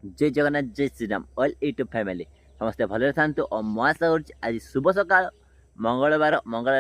जय जगन्नाथ जय Shriram all YouTube family समस्ते भले था और मैं आशा आज शुभ सकाल मंगलवार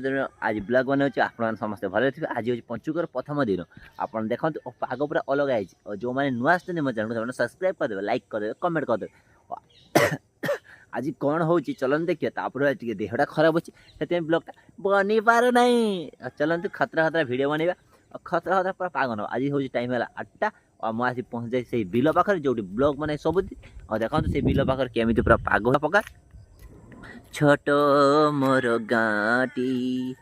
दिन आज ब्लॉग बनाऊँ आप समस्ते भले थे। आज हूँ पंचुकर प्रथम दिन आप देखते पाग पूरा अलग है और जो मैंने नुआ आसते मो चैनल सब्सक्राइब करदे लाइक करदे कमेंट करदे। आज कौन हो चलते देखिए तापर देहटा खराब अच्छे से ब्लॉगटा बनी पार ना चलते खतरा खतरा भिड बनवा और खतरा खतरा पूरा पाग ना। आज हूँ टाइम है 8टा और मुझे पहुँच जाए से बिल पाखे जो ब्लॉग बना सब और देखो से बिल पाखे केमी पूरा पाग पका छोट मोर गाँटी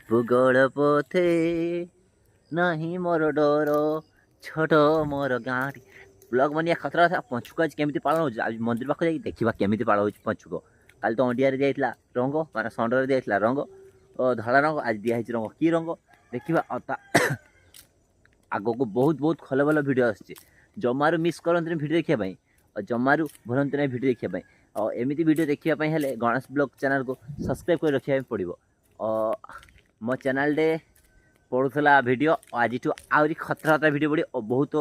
भूगोल पोथे नहीं मोर डर छोट मोर गाँटी ब्लॉग बनिया खतरा था। पंचुक आज केमी पालन हो आज मंदिर पाखे जाकि देखा केमी पालन हो पंचुक काली तो अंडिया दिया रंग माने षंडर दिया रंग और धड़ा रंग आज दिखाई रंग कि रंग देखा आग को बहुत बहुत भल भल भिड जमारू मिस करते भिड देखापी और जमारू भूलते ना भिड देखापी और एमती भिड देखापी हेल्ले गणेश ब्लॉग चैनल को सब्सक्राइब कर रखा पड़ो। और मो चैनल रे पड़ूला भिड आज आहरी खतरा खतरा भिड पड़ो और बहुत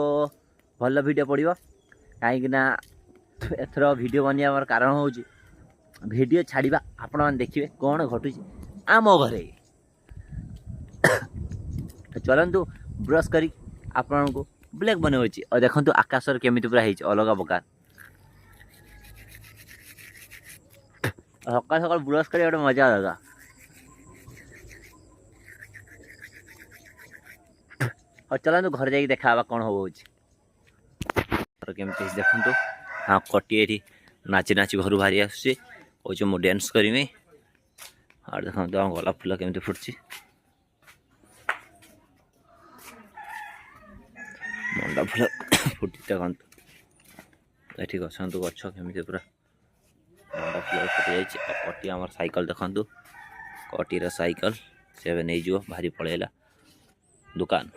भल भिड पड़ो कहीं एथर भिड बनवार कारण हूँ भिड छाड़ा आपण मैंने देखिए कौन घटू आम घरे चलतु ब्रश करी आपण को ब्लॉग बनाऊँ और देखो आकाश केमी पूरा अलग प्रकार सकाल सकाल ब्रश कर गोटे मजा अलग। और चलतु घर जाकि देखा कौन हम केमी देखु। हाँ कटी ये नाची नाची घर बाहरी आसुचे मु डांस करी और देखो गोलाप फूल केमी फुटची मंडा फूल फुटी देखो ये गछंतु गछ केमी पूरा मंडा फूल फुटी जाए। कटी आम साइकिल देखु कटीर साइकिल से नहीं जो भारी पलैला दुकान।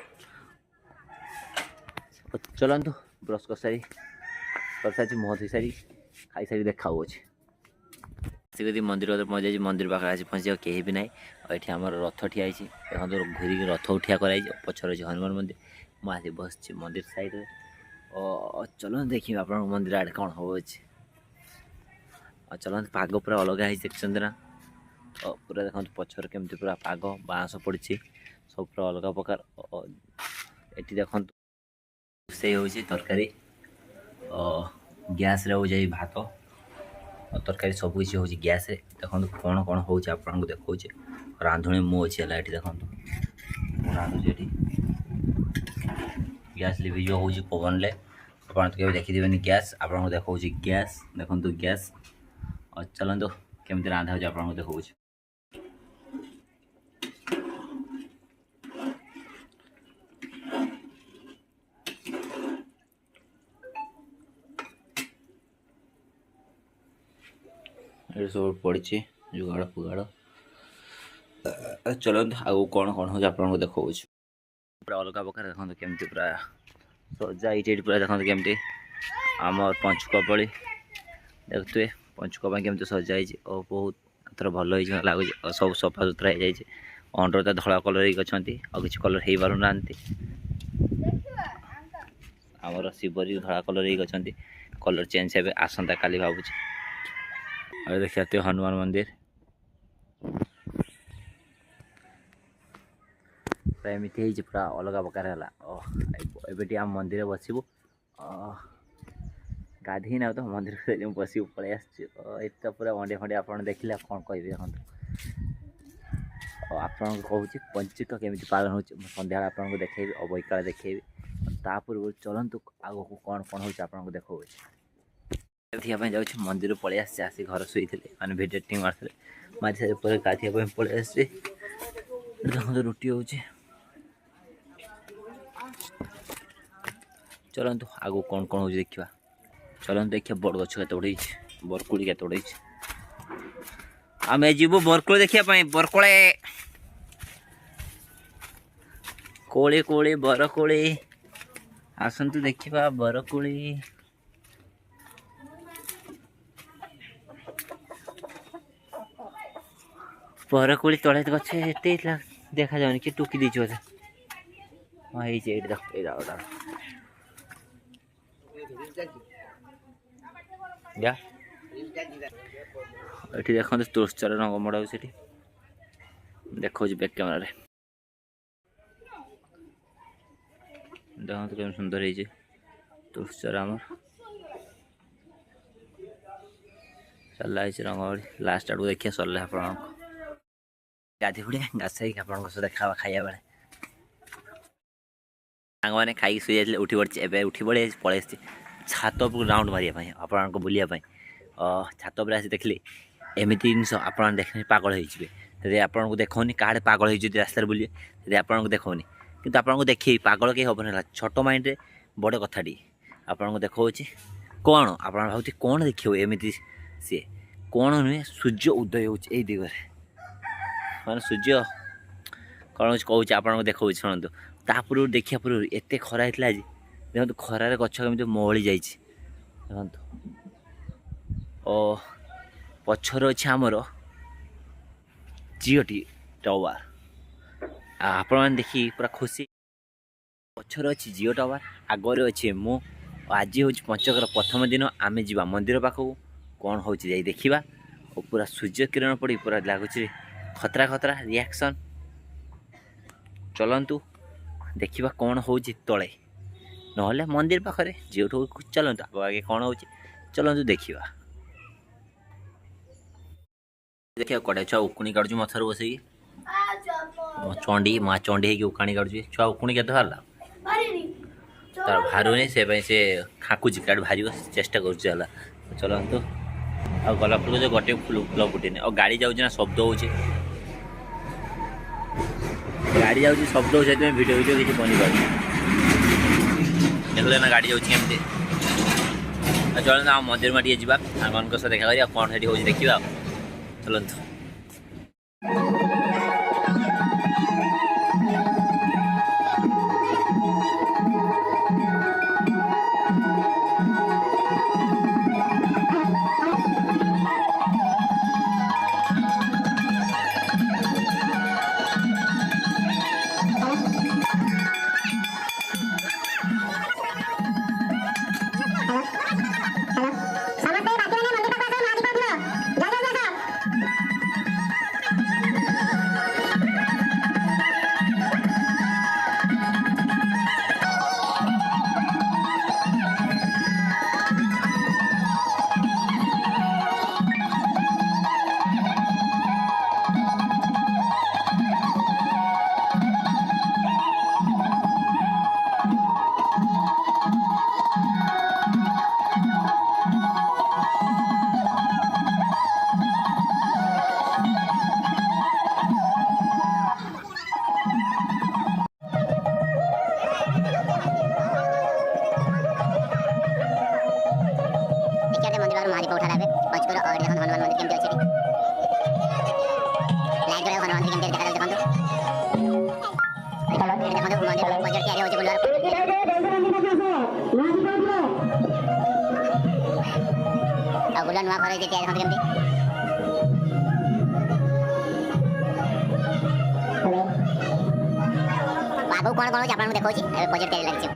चलतु ब्रश कर सारी मुह धोई सारी खाई सारी देखा आसिक मंदिर पहुँच जाए मंदिर पाखे आज पहुँचे कहीं भी ना और ये आम रथ ठिया देखो घूरी रथ उठिया कराई पचर अच्छे हनुमान मंदिर मुझे बस मंदिर साइड और चलो देखिए आप मंदिर आड़े कौन हम और चलते पाग पूरा अलग है देखते ना और पूरा देखो पचर केमती पूरा पाग बाँस पड़ी सब पूरा अलग प्रकार। ये देखो रोषे हो तरकारी गैस हो जाए भात और तरकारी सब किसी हो गैस देखो कौन कौन हो देखो रांधुणी मु अच्छे देखो रांधुची गैस लिभि जो हो पवन ले आप देखीदेवे गैस आपको देखो गैस देखो गैस और चलते केमती रांधा हो आपको देखो ये सब पड़ी जुगाड़ फुगाड़। चलते आगे कौन कौन हो आपको देखो पूरा अलग प्रकार देखो केमती पूरा सजा ये पूरा देखो केमती आम पंचुक पड़ी देखुए पंचुक केमती सजा और बहुत थर भल लगुच और सब सफा सुतरा हो जाए अंडर तो धला कलर अच्छा और किसी कलर हो पार ना आमर शिवरी धला कलर अच्छा कलर चेंज हे आसंता काली भावुँ और देखते हनुमान मंदिर एमती पूरा अलग प्रकार है। आम मंदिर बसबू गाधी ना तो मंदिर बस पलि आस पूरा मंडे फंडे आप देखिले कौन कह देखो आपन कहूँ पंचुक केमी पालन हो सन्ध्या आपको देखेबी अवैकाल देखेबी तापूर्व चलतु आग को कौन कौन हो आपको देखो गाधियाँ जाऊँ मंदिर पलि आसी घर शुई मैंने भिडियो टी मार्थे मारी सारे गाधिया पलि आस देखो रुटी हो चलतु आग कौन कौन हो देखा चलते देखिए बड़ गछ के बरकुड़ी के आम जीवु बरकुल देखापी बरकोले कोले कोले बरकोले आसतु देखा बरकोली बरकोली तले गचे एत देखा जाऊनि कि टुकी दी बोधे हाँ ये देख या ये देखते तुलसीचर रंग मड़ा से देखा बैक कैमेरा देखते केम सुंदर है तुलसीचर आम चला रंग लास्ट आड़ देखिए सरले आप गाधी पड़े गाछी आप देखा खाया बेले सांग मैंने खाई शुई जाते उठी पड़ी एवं उठी पड़े पलि छात उपर राउंड मारे आपको बुलायापी छात उपर आसी देखिए एमती जिन आप देख पागल होते आपको देखनी काड़े पागल हो रास्तार बुलिए आपको देखनी कि आपको देखे पागल कहीं हेन छोट माइंड बड़ कथाटी आपको देखा कौन आप भावुँ कौन देखिए एमती सी कौन नुहे सूर्य उदय हो दिगरे मैं सूर्य कौन कौच आपको देखा शुणु तापूर्व देखा पूर्व एत खरा होता आज देखो खरार गछ कमी मवली जा देखो पछर अच्छे आमर जियोटी टावर आपण मैंने देखी पूरा खुशी पछर अच्छी जियो टावर आगे अच्छे मु आज हूँ पंचकर प्रथम दिन आम जा मंदिर पाखक कौन हो देखा और पूरा सूर्य किरण पड़ी पूरा लगुच खतरा खतरा रिएक्शन चलतु देखा कौन हो तले ना मंदिर पाखे जो चलतु आप आगे कौन हो चलतु देखा देखिए कड़े छुआ उकुणी काटुच मथर बस चंडी माँ चंडी है उकाणी काटुच छुआ उकुणी के बाहर तार बाहर से खाकुच काट बाहर चेष्टा कर चलतु आ गला फुल जो गोटे फुल फुल फुटे और गाड़ी जाऊँ शब्द हो गाड़ी जाऊँ शब्द हो वीडियो वीडियो किसी बनी पार देखते ना गाड़ी जाऊँगी एमती चलते आम मंदिर में टे जा मान देखा करा कौन से हो देखा चलतु महादीप उठा रहा है पंचकुर और देखो हनुमान मंदिर केमती अच्छी लाइट जरा हनुमान मंदिर केमती देखा देखो देखो मंदिर बजट तैयारी हो बुलवार आ बुलवा नुआ घर तैयारी देखो केमती बाबू कौन कौन आपन देखो छी बजट तैयारी लागी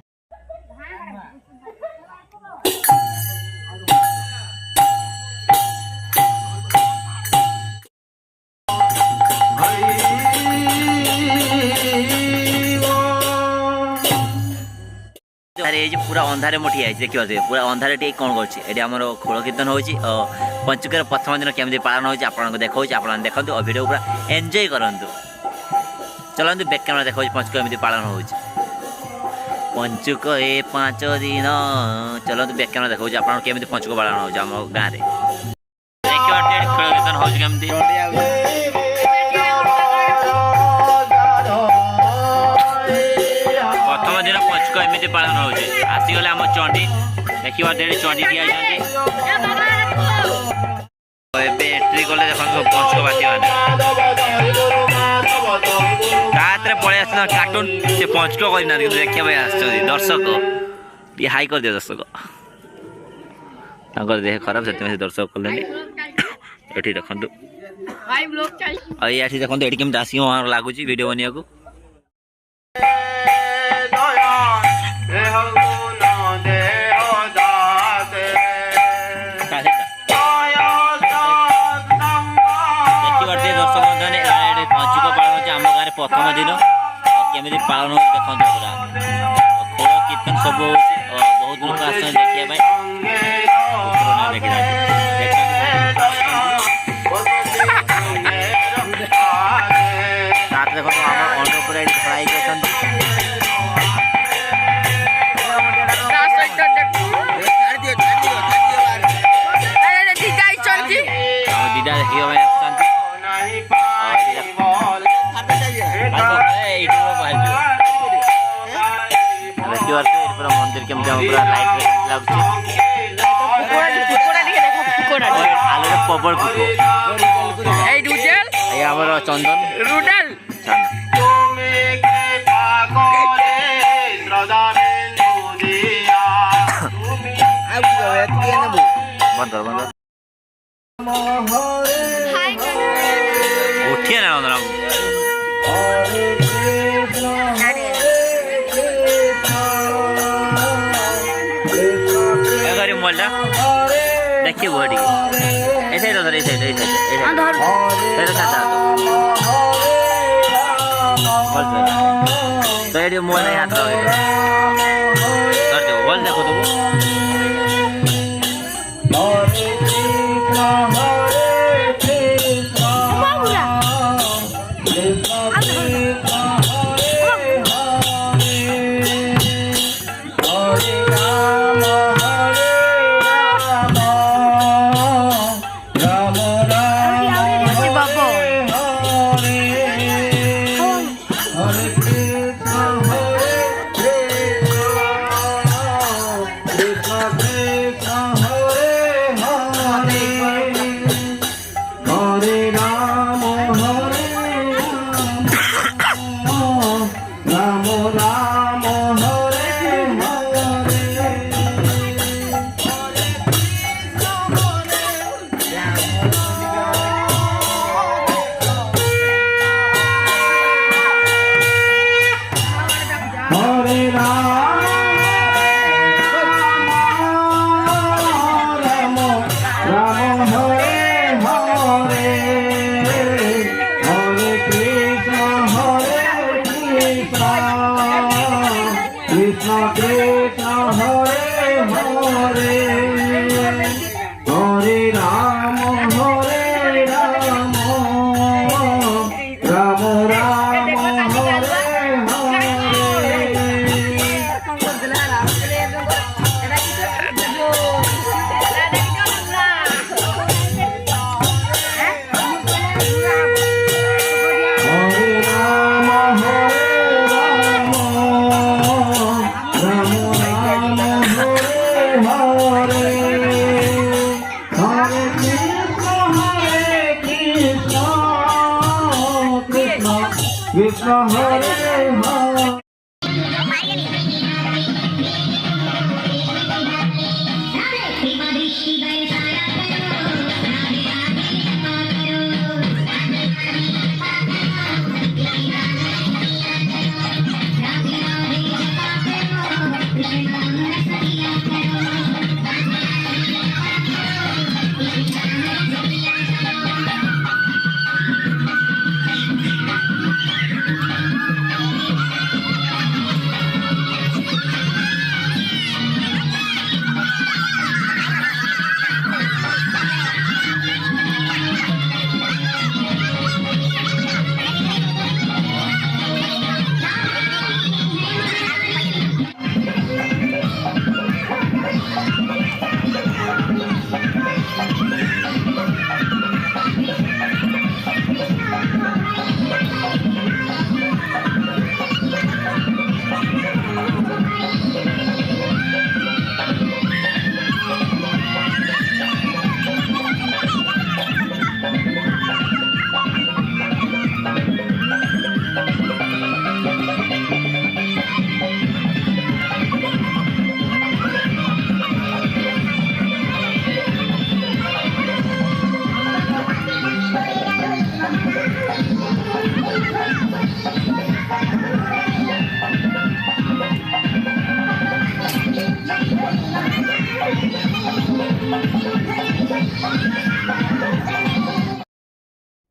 अरे ये पूरा अंधारे मोटी है देखिए पूरा अंधारे टे कौन कर खोल कीर्तन हो पंचुकर प्रथम दिन केमती पालन हो देखा आप देखते और वीडियो पूरा एंजॉय करूँ चलते बैक कैमेरा देखा पंचुक एमती पालन हो पंचुक ए 5 दिन चलते बैक कैमेरा देखा आप केमती पंचुक पालन हो गाँव में देखिए खोल कीर्तन हो प्रथम दिन पंचुक एमती पालन हो आसीगले आम चंडी देखा चंडी ठिया एंट्री कले देख पंचुक बाती मैंने पलि आस कार्टून से पंचुक करना देखा दर्शक ये हाई कर दिया दर्शक देह खराब से दर्शक कले ये देखो ये देखो ये कमी आसिक लगुच वीडियो बनिया को प्रथम दिन केमी पालन हो देखते पूरा खोल कीर्तन सब हो बहुत लोग आस देखा देखी देखो आम अन्नपूरा खड़ा दीदा देखिए मंदिर के पूरा लाइट लगुच आलू प्रबल आमर चंदन बंदर बंदर उठिए ना बंदर मोबाइल देखिए बॉडी ऐसे तो धर ऐसे तो ये मोबाइल हाथ धर दो बोल देखो तो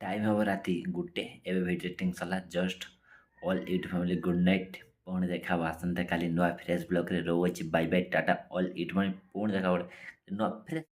टाइम हम राति 1 एवं भिडियो एडिटिंग सरला just all YouTube family good night. ପୁଣି ଦେଖା ହବ ଆସନ୍ତାକାଲି ନୂଆ ଫ୍ରେଶ୍ ବ୍ଲଗ୍ରେ। ରହୁଅଛି ବାଇ ବାଇ ଟାଟା ଅଲ୍ ୟୁଟ୍ୟୁବ୍ ଫ୍ୟାମିଲି। ପୁଣି ଦେଖା ହବ ଗୋଟେ ନୂଆ ଫ୍ରେଶ୍